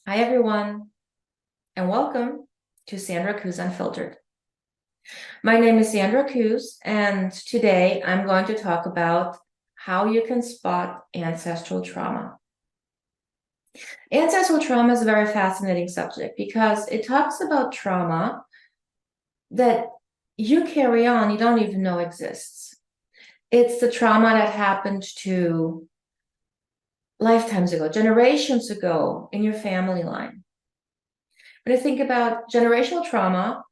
Hi, everyone, and welcome to Sandra Coos Unfiltered. My name is Sandra Coos, and today I'm going to talk about how you can spot ancestral trauma. Ancestral trauma is a very fascinating subject because it talks about trauma that you carry on, you don't even know exists. It's the trauma that happened to lifetimes ago, generations ago in your family line. When I think about generational trauma,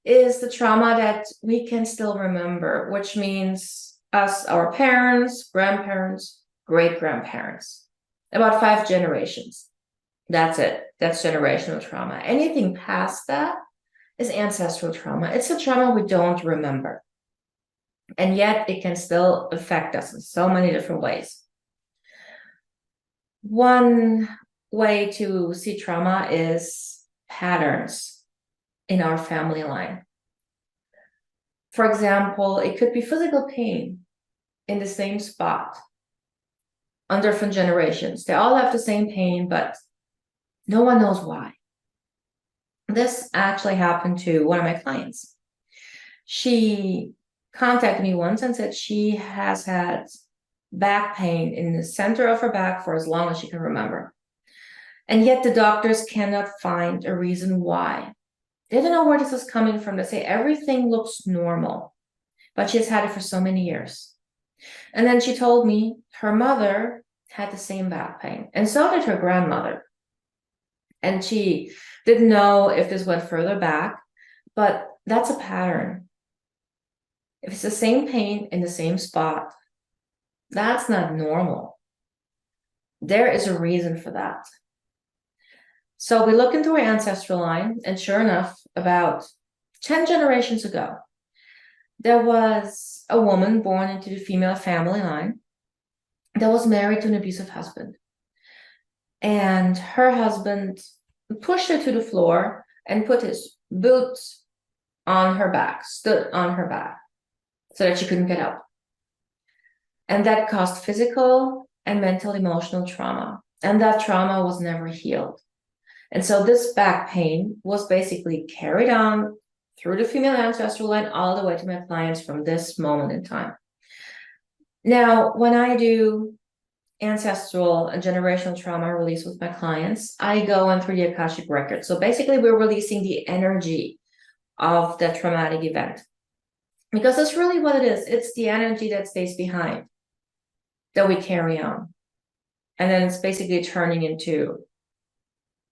is the trauma that we can still remember, which means us, our parents, grandparents, great-grandparents, about 5 generations. That's it. That's generational trauma. Anything past that is ancestral trauma. It's a trauma we don't remember. And yet it can still affect us in so many different ways. One way to see trauma is patterns in our family line. For example, it could be physical pain in the same spot on different generations. They all have the same pain, but no one knows why. This actually happened to one of my clients. She contacted me once and said she has had back pain in the center of her back for as long as she can remember. And yet the doctors cannot find a reason why. They don't know where this is coming from. They say everything looks normal, but she's had it for so many years. And then she told me her mother had the same back pain, and so did her grandmother. And she didn't know if this went further back, but that's a pattern. If it's the same pain in the same spot, that's not normal. There is a reason for that. So we look into our ancestral line, and sure enough, about 10 generations ago, there was a woman born into the female family line that was married to an abusive husband. And her husband pushed her to the floor and put his boots on her back, stood on her back, so that she couldn't get up. And that caused physical and mental emotional trauma. And that trauma was never healed. And so this back pain was basically carried on through the female ancestral line all the way to my clients from this moment in time. Now, when I do ancestral and generational trauma release with my clients, I go in through the Akashic Records. So basically, we're releasing the energy of that traumatic event. Because that's really what it is. It's the energy that stays behind that we carry on. And then it's basically turning into,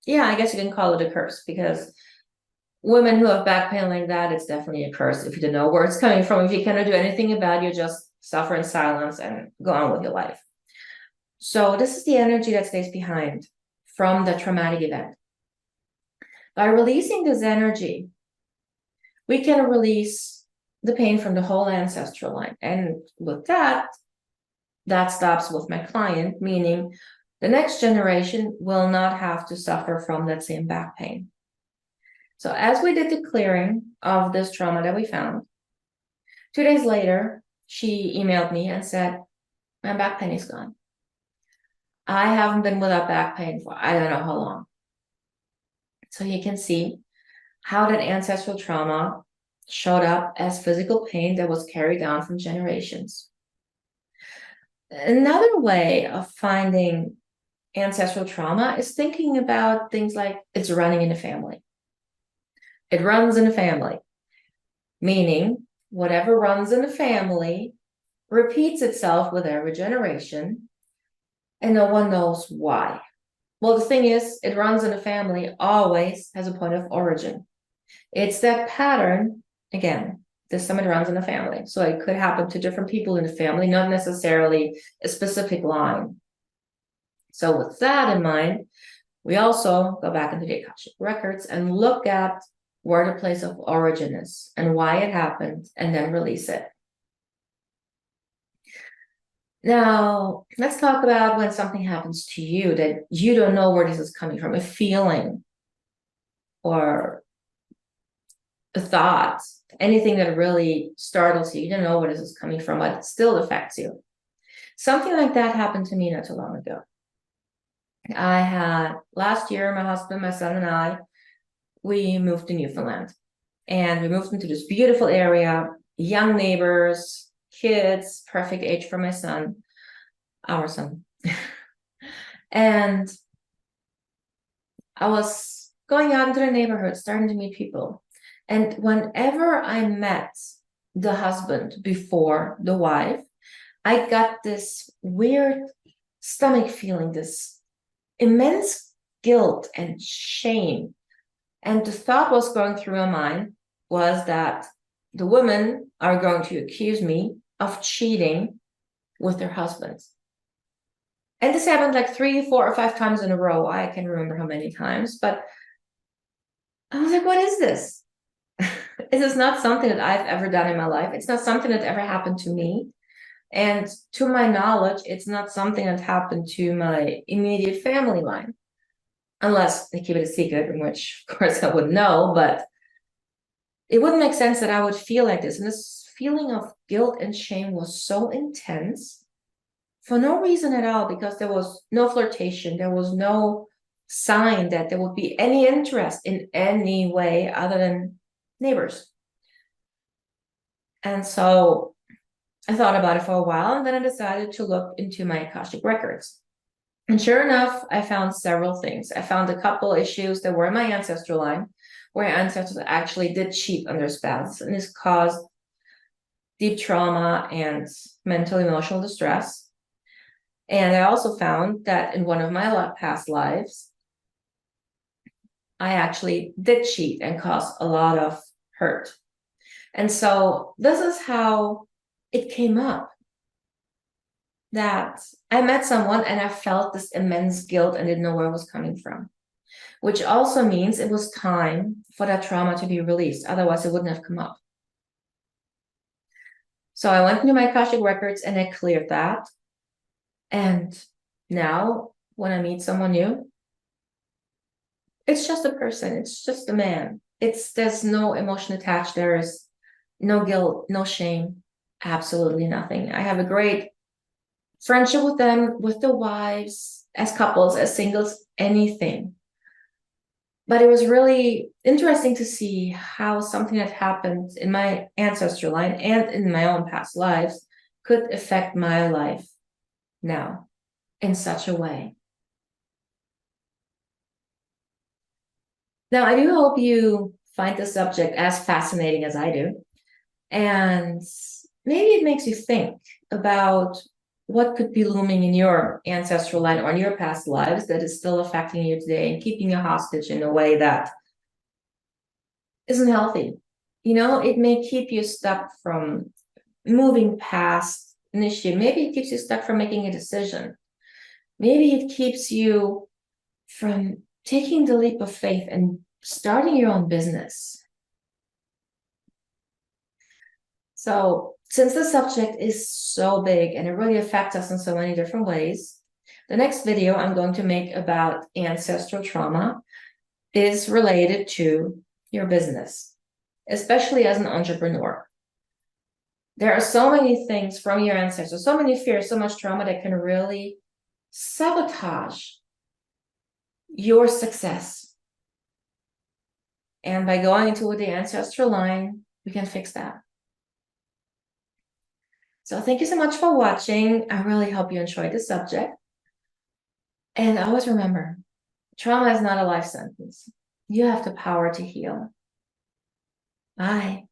yeah, I guess you can call it a curse, because women who have back pain like that, it's definitely a curse if you don't know where it's coming from. If you cannot do anything about it, you just suffer in silence and go on with your life. So this is the energy that stays behind from the traumatic event. By releasing this energy, we can release the pain from the whole ancestral line. And with that stops with my client, meaning the next generation will not have to suffer from that same back pain. So as we did the clearing of this trauma that we found, 2 days later, she emailed me and said, my back pain is gone. I haven't been without back pain for I don't know how long. So you can see how that ancestral trauma showed up as physical pain that was carried down from generations. Another way of finding ancestral trauma is thinking about things like it's running in the family. It runs in the family, meaning whatever runs in the family repeats itself with every generation, and no one knows why. Well, the thing is, it runs in the family always has a point of origin. It's that pattern, again, this time it runs in the family. So it could happen to different people in the family, not necessarily a specific line. So with that in mind, we also go back into the Akashic Records and look at where the place of origin is and why it happened, and then release it. Now, let's talk about when something happens to you that you don't know where this is coming from, a feeling or a thought, anything that really startles you. You don't know where this is coming from, but it still affects you. Something like that happened to me not too long ago. I had last year, my husband, my son, and I, we moved to Newfoundland. And we moved into this beautiful area, young neighbors, kids, perfect age for my son, our son. And I was going out into the neighborhood, starting to meet people. And whenever I met the husband before the wife, I got this weird stomach feeling, this immense guilt and shame. And the thought was going through my mind was that the women are going to accuse me of cheating with their husbands. And this happened like 3, 4, or 5 times in a row. I can't remember how many times, but I was like, what is this? This is not something that I've ever done in my life. It's not something that ever happened to me. And to my knowledge, it's not something that happened to my immediate family line, unless they keep it a secret, in which, of course, I wouldn't know, but it wouldn't make sense that I would feel like this. And this feeling of guilt and shame was so intense for no reason at all, because there was no flirtation. There was no sign that there would be any interest in any way other than neighbors. And so I thought about it for a while, and then I decided to look into my Akashic Records. And sure enough, I found several things. I found a couple issues that were in my ancestral line, where ancestors actually did cheat on their spouse, and this caused deep trauma and mental emotional distress. And I also found that in one of my past lives, I actually did cheat and caused a lot of hurt. And so this is how it came up, that I met someone and I felt this immense guilt and didn't know where it was coming from, which also means it was time for that trauma to be released. Otherwise, it wouldn't have come up. So I went into my Akashic Records and I cleared that. And now when I meet someone new, it's just a person. It's just a man. There's no emotion attached. There is no guilt, no shame, absolutely nothing. I have a great friendship with them, with the wives, as couples, as singles, anything. But it was really interesting to see how something that happened in my ancestral line and in my own past lives could affect my life now in such a way. Now, I do hope you find the subject as fascinating as I do. And maybe it makes you think about what could be looming in your ancestral line or in your past lives that is still affecting you today and keeping you hostage in a way that isn't healthy. It may keep you stuck from moving past an issue. Maybe it keeps you stuck from making a decision. Maybe it keeps you from taking the leap of faith and starting your own business. So since the subject is so big and it really affects us in so many different ways, the next video I'm going to make about ancestral trauma is related to your business, especially as an entrepreneur. There are so many things from your ancestors, so many fears, so much trauma that can really sabotage your success. And by going into the ancestral line, we can fix that. So thank you so much for watching. I really hope you enjoyed the subject. And always remember, trauma is not a life sentence. You have the power to heal. Bye.